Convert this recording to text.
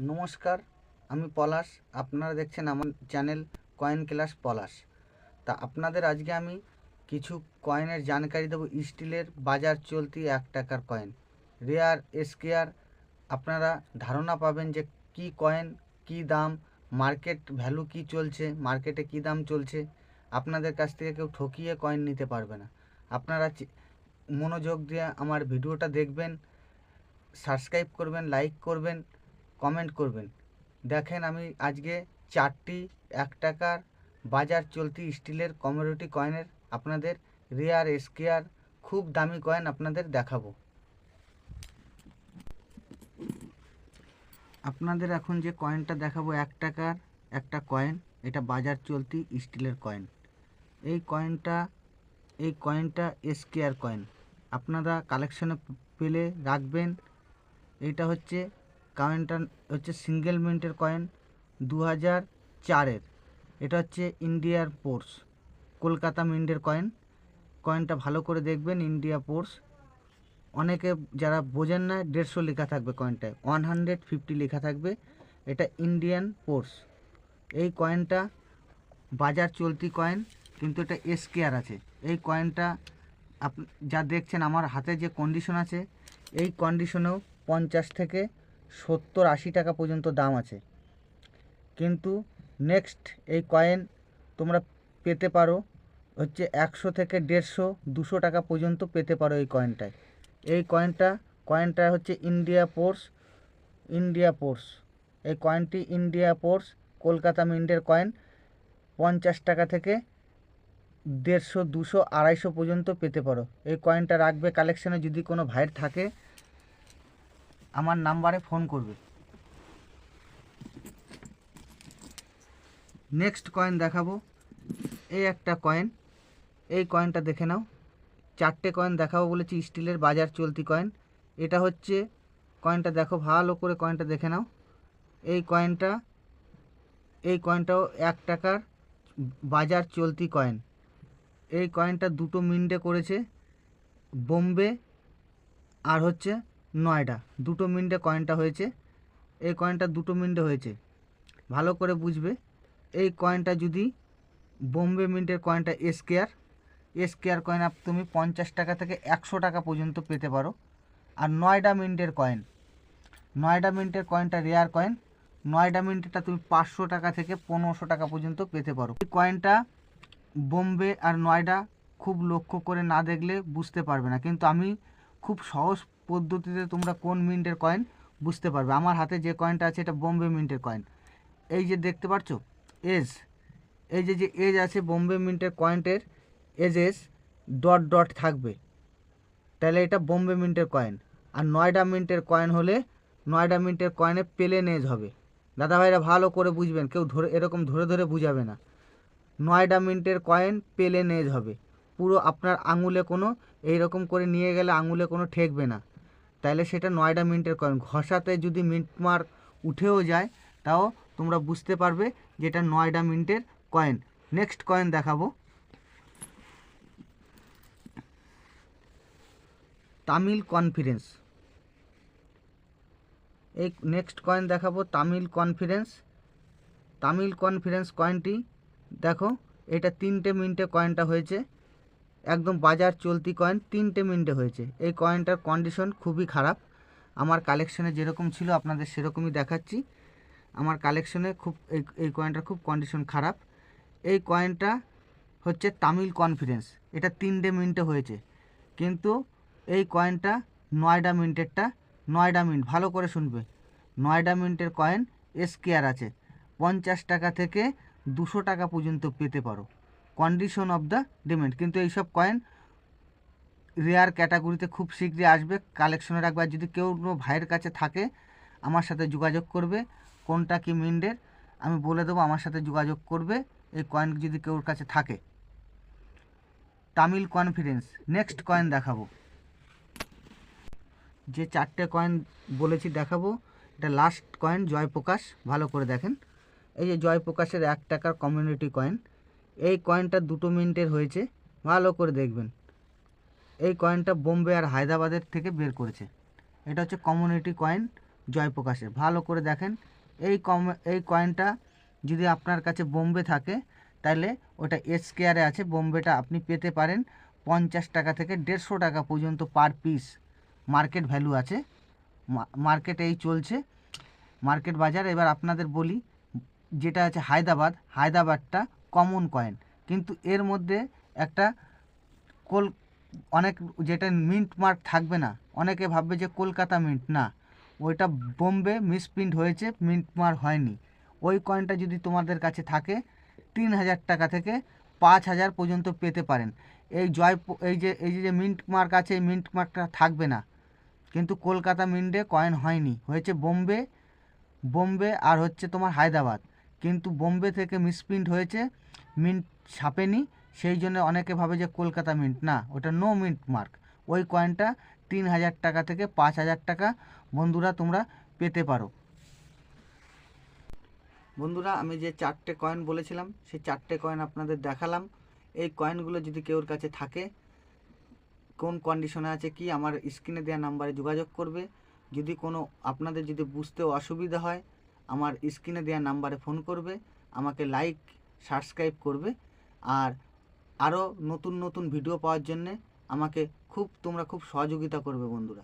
নমস্কার, আমি পলাশ। আপনারা দেখছেন আমার চ্যানেল কয়েন ক্লাস পলাশ। তা আপনাদের আজকে আমি কিছু কয়েনের জানকারি দেবো। স্টিলের বাজার চলতি 1 টাকার কয়েন, রেয়ার, স্কেয়ার। আপনারা ধারণা পাবেন যে কি কয়েন, কি দাম, মার্কেট ভ্যালু কি চলছে, মার্কেটে কি দাম চলছে। আপনাদের কাছ থেকে কেউ ঠকিয়ে কয়েন নিতে পারবে না। আপনারা মনোযোগ দিয়ে আমার ভিডিওটা দেখবেন, সাবস্ক্রাইব করবেন, লাইক করবেন, কমেন্ট করবেন। দেখেন, আমি আজকে 4টি 1 টাকার বাজার চলতি স্টিলের কমোডিটি কয়েনের আপনাদের রেয়ার, স্কেয়ার, খুব দামি কয়েন আপনাদের দেখাবো। আপনাদের এখন যে কয়েনটা দেখাবো 1 টাকার একটা কয়েন, এটা বাজার চলতি স্টিলের কয়েন। এই কয়েনটা স্কেয়ার কয়েন। আপনারা কালেকশনে পেলে রাখবেন। এইটা হচ্ছে কয়েনটা হচ্ছে সিঙ্গেল মিন্টের কয়েন, 2004-এর। এটা হচ্ছে ইন্ডিয়ার পোর্স, কলকাতা মিন্টের কয়েন। কয়েনটা ভালো করে দেখবেন, ইন্ডিয়া পোর্স। অনেকে যারা বোঝেন না, 150 লেখা থাকবে কয়েনটায়, 150 লেখা থাকবে। এটা ইন্ডিয়ান পোর্স। এই কয়েনটা বাজার চলতি কয়েন, কিন্তু এটা স্কেয়ার আছে। এই কয়েনটা যা দেখছেন আমার হাতে যে কন্ডিশন আছে, এই কন্ডিশনেও 50 থেকে 70-80 টাকা পর্যন্ত দাম আছে। কিন্তু নেক্সট এই কয়েন তোমরা পেতে পারো হচ্ছে 100 থেকে 150-200 টাকা পর্যন্ত পেতে পারো এই কয়েনটায়। এই কয়েনটা হচ্ছে ইন্ডিয়া পোর্স। এই কয়েনটি ইন্ডিয়া পোর্স কলকাতা মিন্টের কয়েন। 50 টাকা থেকে 150, 200, 250 পর্যন্ত পেতে পারো। এই কয়েনটা রাখবে কালেকশানে। যদি কোনো ভাইয়ের থাকে আমার নাম্বারে ফোন করবে। নেক্সট কয়েন দেখাবো, এই একটা কয়েন। এই কয়েনটা দেখে নাও। 4টে কয়েন দেখাবো বলেছি স্টিলের বাজার চলতি কয়েন। এটা হচ্ছে কয়েনটা, দেখো ভালো করে, কয়েনটা দেখে নাও। এই কয়েনটাও 1 টাকার বাজার চলতি কয়েন। এই কয়েনটা দুটো মিন্টে করেছে, বোম্বে আর হচ্ছে নয়ডা, দুটো মিন্টে কয়েনটা হয়েছে। এই কয়েনটা দুটো মিন্টে হয়েছে, ভালো করে বুঝবে। এই কয়েনটা যদি বোম্বে মিন্টের কয়েনটা স্কেয়ার কয়েন তুমি 50 টাকা থেকে 100 টাকা পর্যন্ত পেতে পারো। আর নয়ডা মিন্টের কয়েনটা রেয়ার কয়েন। নয়ডা মিন্টেরটা তুমি 500 টাকা থেকে 1500 টাকা পর্যন্ত পেতে পারো। এই কয়েনটা বোম্বে আর নয়ডা খুব লক্ষ্য করে না দেখলে বুঝতে পারবে না, কিন্তু আমি খুব সহজ পদ্ধতিতে তোমরা কোন মিন্টের কয়েন বুঝতে পারবে। আমার হাতে যে কয়েনটা আছে এটা বোম্বে মিন্টের কয়েন। এই যে দেখতে পাচ্ছ এজ, এই যে এজ আছে বোম্বে মিন্টের কয়েনটের, এজ ডট ডট থাকবে, তাহলে এটা বোম্বে মিন্টের কয়েন। আর নয়ডা মিন্টের কয়েন হলে নয়ডা মিন্টের কয়েনে প্লেন এজ হবে। দাদাভাইরা ভালো করে বুঝবেন, কেউ এরকম ধরে ধরে বুঝাবে না। নয়ডা মিন্টের কয়েন প্লেন এজ হবে, পুরো আপনার আঙুলে কোনো এইরকম করে নিয়ে গেলে আঙুলে কোনো ঠেকবে না, তাহলে সেটা নয়ডা মিন্টের কয়েন। ঘষাতে যদি মিন্ট মার্ক উঠেও যায় তাও তোমরা বুঝতে পারবে যে এটা নয়ডা মিন্টের কয়েন। নেক্সট কয়েন দেখাবো, তামিল কনফারেন্স। এই নেক্সট কয়েন দেখাবো তামিল কনফারেন্স কয়েনটি দেখো। এটা 3টে মিন্টে কয়েনটা হয়েছে, একদম বাজার চলতি কয়েন, 3টে মিন্টে হয়েছে। এই কয়েনটার কন্ডিশন খুবই খারাপ। আমার কালেকশনে যেরকম ছিল আপনাদের সেরকমই দেখাচ্ছি। আমার কালেকশনে এই কয়েনটার খুব কন্ডিশন খারাপ। এই কয়েনটা হচ্ছে তামিল কনফারেন্স, এটা 3টে মিন্টে হয়েছে। কিন্তু এই কয়েনটা নয়ডা মিন্ট, ভালো করে শুনবে, নয়ডা মিন্টের কয়েন স্কেয়ার আছে। 50 টাকা থেকে 200 টাকা পর্যন্ত পেতে পারো, কন্ডিশন অফ দ্য ডিমেন্ট। কিন্তু এইসব কয়েন রেয়ার ক্যাটাগরিতে খুব শীঘ্রই আসবে, কালেকশনে রাখবে। আর যদি কেউ ভাইয়ের কাছে থাকে আমার সাথে যোগাযোগ করবে, কোনটা কি মিন্টের আমি বলে দেবো, আমার সাথে যোগাযোগ করবে এই কয়েন যদি কেউর কাছে থাকে। তামিল কনফারেন্স। নেক্সট কয়েন দেখাবো, যে 4টে কয়েন বলেছি দেখাবো, এটা লাস্ট কয়েন জয়প্রকাশ। ভালো করে দেখেন, এই যে জয়প্রকাশের 1 টাকার কমিউনিটি কয়েন। এই কয়েনটা দুটো মিন্টের হয়েছে, ভালো করে দেখবেন। এই কয়েনটা বোম্বে আর হায়দ্রাবাদের থেকে বের করেছে। এটা হচ্ছে কমিউনিটি কয়েন জয়প্রকাশের। ভালো করে দেখেন, এই কয়েনটা যদি আপনার কাছে বোম্বে থাকে তাহলে ওটা SKR আছে, বোম্বেটা আপনি পেতে পারেন 50 টাকা থেকে 150 টাকা পর্যন্ত পার পিস মার্কেট ভ্যালু আছে। মার্কেটে এই চলছে মার্কেট বাজার। এবার আপনাদের বলি, যেটা আছে হায়দ্রাবাদটা কমন কয়েন, কিন্তু এর মধ্যে একটা অনেক যেটা মিন্ট মার্ক থাকবে না, অনেকে ভাববে যে কলকাতা মিন্ট, না, ওইটা বোম্বে মিসপ্রিন্ট হয়েছে, মিন্ট মার্ক হয়নি। ওই কয়েনটা যদি তোমাদের কাছে থাকে 3000 টাকা থেকে 5000 পর্যন্ত পেতে পারেন। এই যে মিন্ট মার্ক আছে, এই মিন্ট মার্কটা থাকবে না, কিন্তু কলকাতা মিন্টে কয়েন হয়নি, হয়েছে বোম্বে আর হচ্ছে তোমার হায়দ্রাবাদ। কিন্তু বোম্বে থেকে মিসপ্রিন্ট হয়েছে, মিন্ট ছাপেনি, সেই জন্য অনেকে ভাবে যে কলকাতা মিন্ট, না, ওটা নো মিন্ট মার্ক। ওই কয়েনটা 3000 টাকা থেকে 5000 টাকা বন্ধুরা তোমরা পেতে পারো। বন্ধুরা, আমি যে 4টে কয়েন বলেছিলাম সেই 4টে কয়েন আপনাদের দেখালাম। এই কয়েনগুলো যদি কেউর কাছে থাকে, কোন কন্ডিশনে আছে কি, আমার স্ক্রিনে দেওয়া নাম্বারে যোগাযোগ করবে। যদি কোনো আপনাদের যদি বুঝতে অসুবিধা হয়, আমার স্ক্রিনে দেওয়া নাম্বারে ফোন করবে, আমাকে লাইক সাবস্ক্রাইব করবে। আর আরও নতুন নতুন ভিডিও পাওয়ার জন্যে আমাকে তোমরা খুব সহযোগিতা করবে বন্ধুরা।